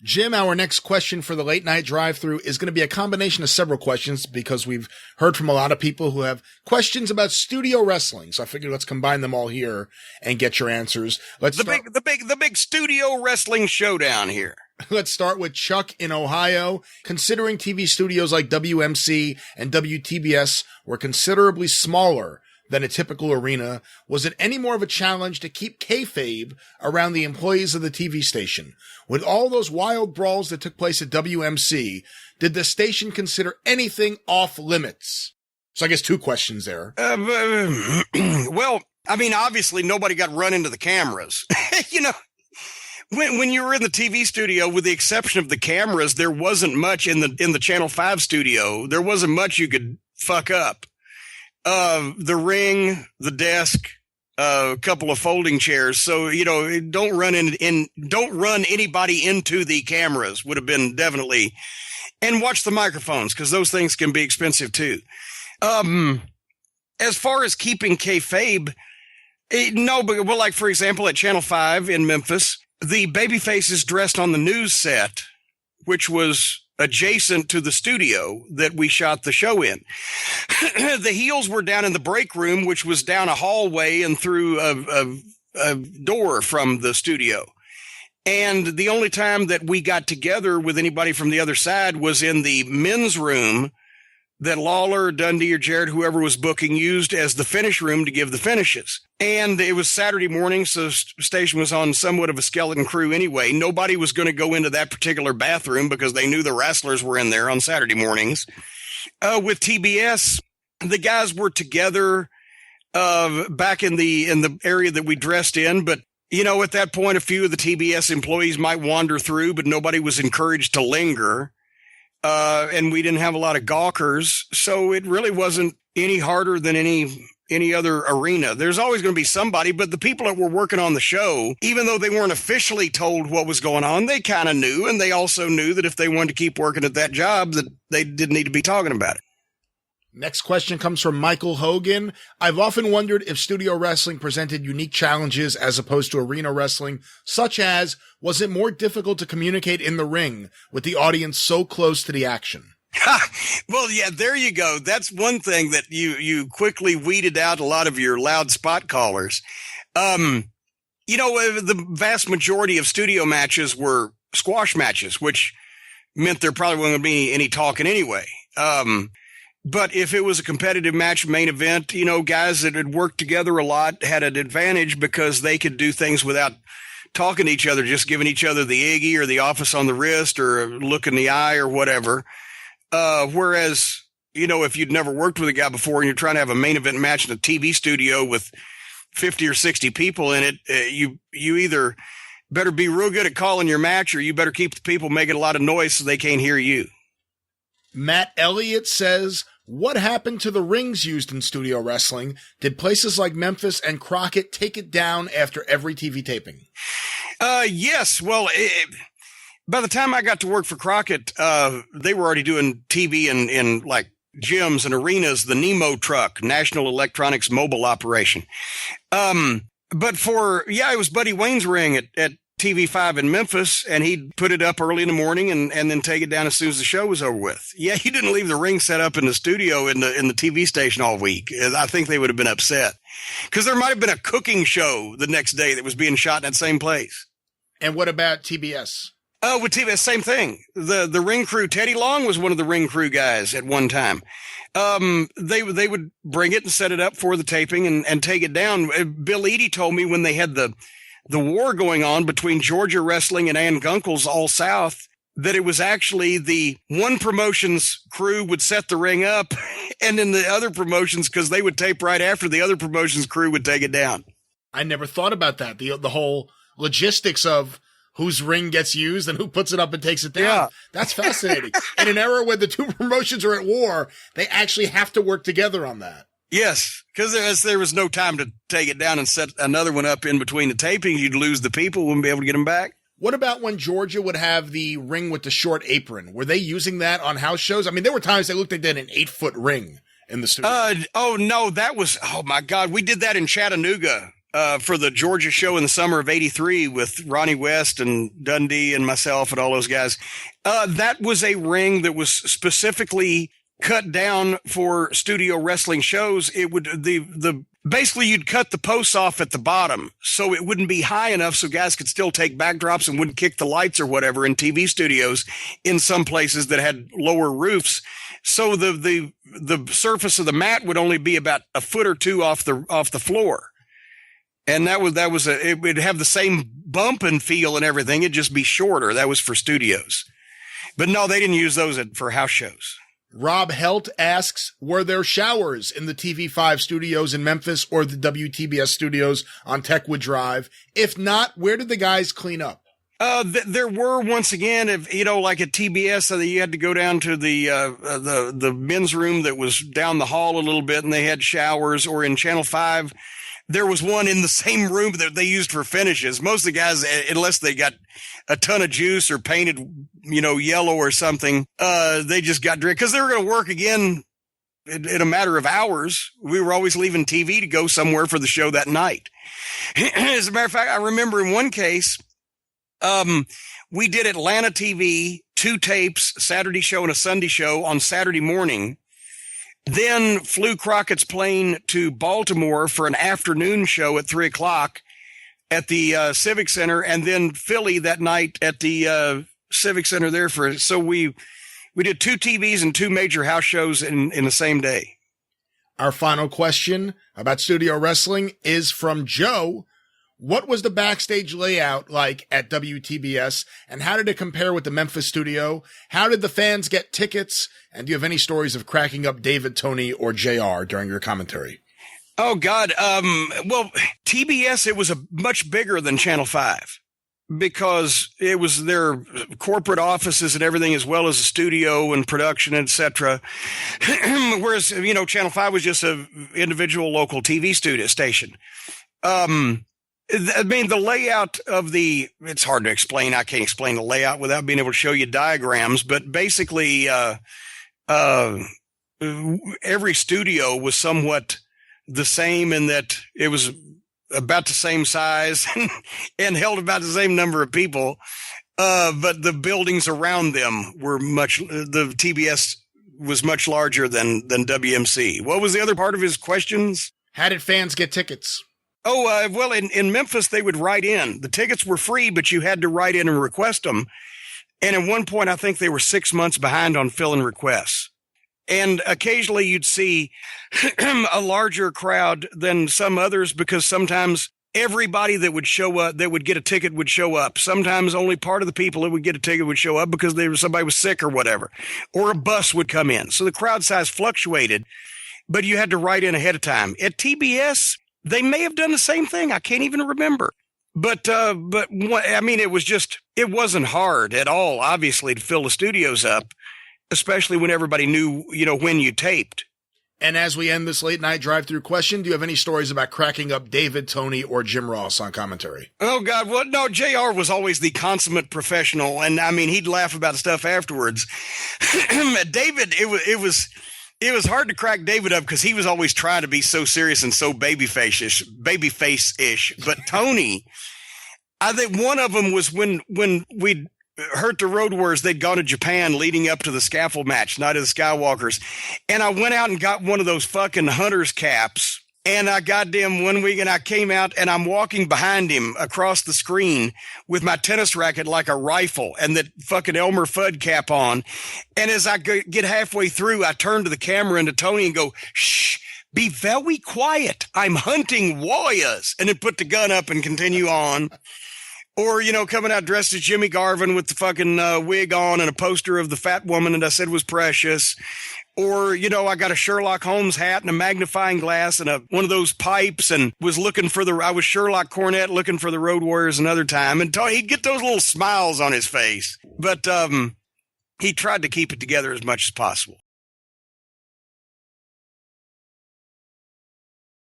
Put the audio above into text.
Jim, our next question for the late night drive-thru is going to be a combination of several questions because we've heard from a lot of people who have questions about studio wrestling. So I figured let's combine them all here and get your answers. The big studio wrestling showdown here. Let's start with Chuck in Ohio. Considering TV studios like WMC and WTBS were considerably smaller than a typical arena, was it any more of a challenge to keep kayfabe around the employees of the TV station? With all those wild brawls that took place at WMC, did the station consider anything off limits? So I guess two questions there. Well, I mean, obviously nobody got run into the cameras. You know, when you were in the TV studio, with the exception of the cameras, there wasn't much in the Channel 5 studio. There wasn't much you could fuck up. The ring, the desk, a couple of folding chairs. So, you know, don't run anybody into the cameras would have been definitely, and watch the microphones because those things can be expensive too. As far as keeping kayfabe, no, but well, like for example, at Channel 5 in Memphis, the babyfaces dressed on the news set, which was adjacent to the studio that we shot the show in. The heels were down in the break room, which was down a hallway and through a door from the studio. And the only time that we got together with anybody from the other side was in the men's room that Lawler, Dundee, or Jared, whoever was booking, used as the finish room to give the finishes. And it was Saturday morning, so the station was on somewhat of a skeleton crew anyway. Nobody was going to go into that particular bathroom because they knew the wrestlers were in there on Saturday mornings. With TBS, the guys were together back in the area that we dressed in, but you know, at that point, a few of the TBS employees might wander through, but nobody was encouraged to linger. And we didn't have a lot of gawkers, so it really wasn't any harder than any other arena. There's always going to be somebody, but the people that were working on the show, even though they weren't officially told what was going on, they kind of knew, and they also knew that if they wanted to keep working at that job, that they didn't need to be talking about it. Next question comes from Michael Hogan. I've often wondered if studio wrestling presented unique challenges as opposed to arena wrestling, such as, was it more difficult to communicate in the ring with the audience so close to the action? Well, yeah, there you go. That's one thing that you quickly weeded out a lot of your loud spot callers. You know, the vast majority of studio matches were squash matches, which meant there probably wasn't going to be any talking anyway. But if it was a competitive match, main event, you know, guys that had worked together a lot had an advantage because they could do things without talking to each other, just giving each other the Iggy or the office on the wrist or a look in the eye or whatever. Whereas, you know, if you'd never worked with a guy before and you're trying to have a main event match in a TV studio with 50 or 60 people in it, you either better be real good at calling your match or you better keep the people making a lot of noise so they can't hear you. Matt Elliott says, what happened to the rings used in studio wrestling? Did places like Memphis and Crockett take it down after every TV taping? Yes. Well, by the time I got to work for Crockett, they were already doing TV in like gyms and arenas, the Nemo truck, National Electronics Mobile Operation. But it was Buddy Wayne's ring at TV5 in Memphis, and he'd put it up early in the morning and then take it down as soon as the show was over with. Yeah, he didn't leave the ring set up in the studio in the TV station all week. I think they would have been upset because there might have been a cooking show the next day that was being shot in that same place. And what about TBS? With TBS, same thing. The ring crew, Teddy Long was one of the ring crew guys at one time. They would bring it and set it up for the taping and take it down. Bill Eadie told me when they had the war going on between Georgia Wrestling and Ann Gunkel's All South, that it was actually the one promotion's crew would set the ring up and then the other promotions, because they would tape right after, the other promotion's crew would take it down. I never thought about that. The whole logistics of whose ring gets used and who puts it up and takes it down. Yeah. That's fascinating. In an era where the two promotions are at war, they actually have to work together on that. Yes, because there was no time to take it down and set another one up in between the taping. You'd lose the people, wouldn't be able to get them back. What about when Georgia would have the ring with the short apron? Were they using that on house shows? I mean, there were times they looked like they had an 8-foot ring in the studio. Oh, no, that was, oh, my God. We did that in Chattanooga for the Georgia show in the summer of '83 with Ronnie West and Dundee and myself and all those guys. That was a ring that was specifically cut down for studio wrestling shows. It would basically you'd cut the posts off at the bottom so it wouldn't be high enough so guys could still take backdrops and wouldn't kick the lights or whatever in TV studios in some places that had lower roofs. So the surface of the mat would only be about a foot or two off the floor. And it would have the same bump and feel and everything. It'd just be shorter. That was for studios. But no, they didn't use those for house shows. Rob Helt asks, were there showers in the TV5 studios in Memphis or the WTBS studios on Techwood Drive? If not, where did the guys clean up? There were, once again, like at TBS, you had to go down to the men's room that was down the hall a little bit and they had showers, or in Channel 5, there was one in the same room that they used for finishes. Most of the guys, unless they got a ton of juice or painted, yellow or something, they just got drunk because they were going to work again in a matter of hours. We were always leaving TV to go somewhere for the show that night. As a matter of fact, I remember in one case, we did Atlanta TV, 2 tapes, Saturday show and a Sunday show on Saturday morning. Then flew Crockett's plane to Baltimore for an afternoon show at 3:00 at the Civic Center, and then Philly that night at the Civic Center there so we did 2 TVs and 2 major house shows in the same day. Our final question about studio wrestling is from Joe. What was the backstage layout like at WTBS, and how did it compare with the Memphis studio? How did the fans get tickets? And do you have any stories of cracking up David, Tony, or JR during your commentary? Oh, God. Well, TBS, it was much bigger than Channel 5 because it was their corporate offices and everything, as well as a studio and production, etc. Whereas, Channel 5 was just an individual local TV studio station. The layout of it's hard to explain. I can't explain the layout without being able to show you diagrams, but basically, every studio was somewhat the same in that it was about the same size and held about the same number of people. But the buildings around them were the TBS was much larger than WMC. What was the other part of his questions? How did fans get tickets? Oh, well, in Memphis, they would write in. The tickets were free, but you had to write in and request them. And at one point, I think they were 6 months behind on filling requests. And occasionally you'd see a larger crowd than some others because sometimes everybody that would show up, that would get a ticket would show up. Sometimes only part of the people that would get a ticket would show up because somebody was sick or whatever, or a bus would come in. So the crowd size fluctuated, but you had to write in ahead of time. At TBS, they may have done the same thing. I can't even remember. But it wasn't hard at all, obviously, to fill the studios up, especially when everybody knew, when you taped. And as we end this late night drive-through question, do you have any stories about cracking up David, Tony, or Jim Ross on commentary? Oh, God. Well, no, JR was always the consummate professional. And he'd laugh about stuff afterwards. David, it was hard to crack David up because he was always trying to be so serious and so babyface-ish. But Tony, I think one of them was when we'd Hurt the Road Warriors, they'd gone to Japan leading up to the scaffold match, Night of the Skywalkers. And I went out and got one of those fucking hunter's caps. And I goddamn one week, and I came out and I'm walking behind him across the screen with my tennis racket like a rifle and that fucking Elmer Fudd cap on. And as I get halfway through, I turn to the camera and to Tony and go, shh, be very quiet. I'm hunting warriors. And then put the gun up and continue on. Or, coming out dressed as Jimmy Garvin with the fucking wig on and a poster of the fat woman that I said was precious. Or, I got a Sherlock Holmes hat and a magnifying glass and one of those pipes and was I was Sherlock Cornette looking for the Road Warriors another time. And he'd get those little smiles on his face. But he tried to keep it together as much as possible.